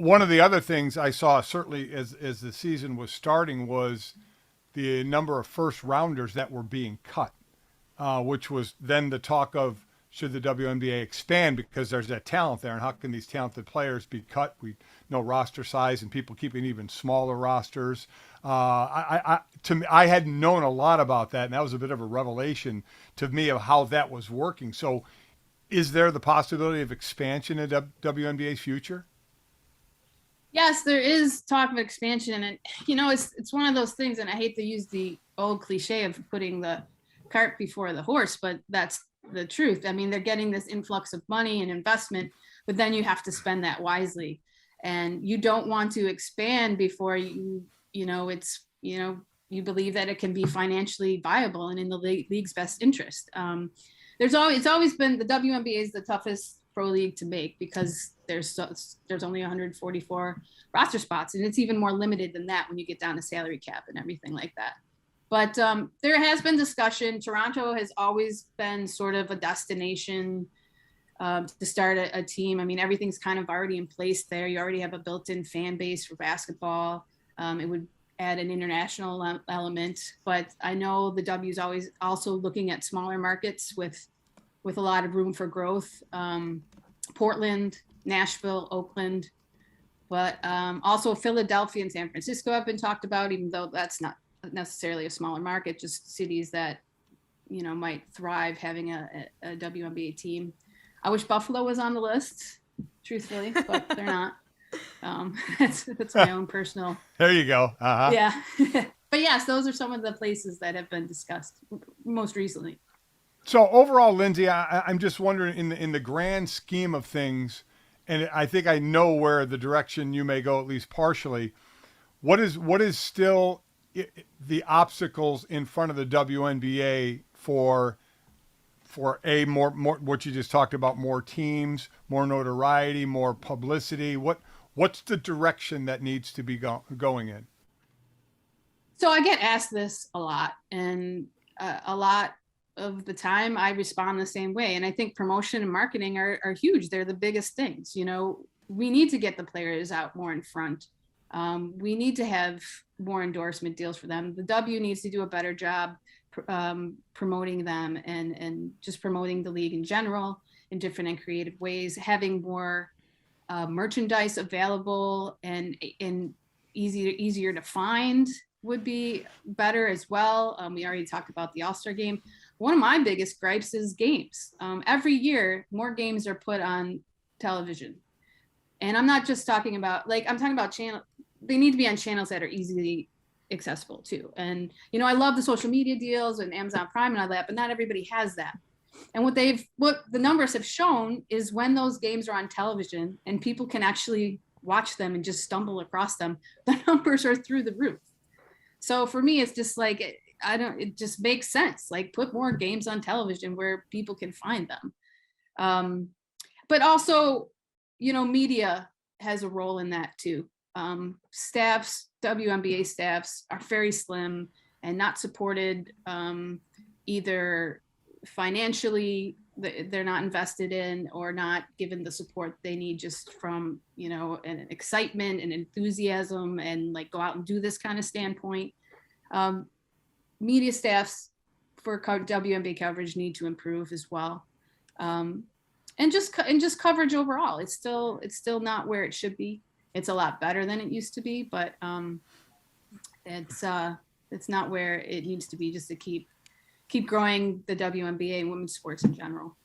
one of the other things I saw certainly as the season was starting was the number of first rounders that were being cut, which was then the talk of should the WNBA expand because there's that talent there, and how can these talented players be cut? We know roster size and people keeping even smaller rosters. To me, I hadn't known a lot about that, and that was a bit of a revelation to me of how that was working. So, is there the possibility of expansion in WNBA's future? Yes, there is talk of expansion, and it's one of those things, and I hate to use the old cliche of putting the cart before the horse, but that's the truth. I mean, they're getting this influx of money and investment, but then you have to spend that wisely, and you don't want to expand before you believe that it can be financially viable and in the league's best interest. It's always been the WNBA is the toughest pro league to make because there's only 144 roster spots, and it's even more limited than that when you get down to salary cap and everything like that. But there has been discussion. Toronto has always been sort of a destination to start a team. I mean, everything's kind of already in place there. You already have a built-in fan base for basketball. It would add an international element, but I know the W is always also looking at smaller markets with a lot of room for growth. Portland, Nashville, Oakland, but also Philadelphia and San Francisco have been talked about, even though that's not necessarily a smaller market, just cities that, might thrive having a WNBA team. I wish Buffalo was on the list, truthfully, but they're not. That's my own personal. There you go. Uh-huh. Yeah. But yes, those are some of the places that have been discussed most recently. So overall, Lyndsey, I'm just wondering in the grand scheme of things, and I think I know where the direction you may go, at least partially. What is still the obstacles in front of the WNBA for a more what you just talked about, more teams, more notoriety, more publicity? What's the direction that needs to be going in? So I get asked this a lot, and a lot of the time I respond the same way. And I think promotion and marketing are huge. They're the biggest things. We need to get the players out more in front. We need to have more endorsement deals for them. The W needs to do a better job promoting them and just promoting the league in general in different and creative ways, having more merchandise available and easier to find would be better as well. We already talked about the All-Star game. One of my biggest gripes is games. Every year, more games are put on television. And I'm not just talking about, I'm talking about channel. They need to be on channels that are easily accessible too. And, I love the social media deals and Amazon Prime and all that, but not everybody has that. And what the numbers have shown is when those games are on television and people can actually watch them and just stumble across them, the numbers are through the roof. So for me, it's just it just makes sense. Put more games on television where people can find them. But also, media has a role in that too. WNBA staffs are very slim and not supported either financially. They're not invested in or not given the support they need just from, an excitement and enthusiasm and go out and do this kind of standpoint. Media staffs for WNBA coverage need to improve as well. And just coverage overall. It's still not where it should be. It's a lot better than it used to be, but it's not where it needs to be just to keep growing the WNBA and women's sports in general.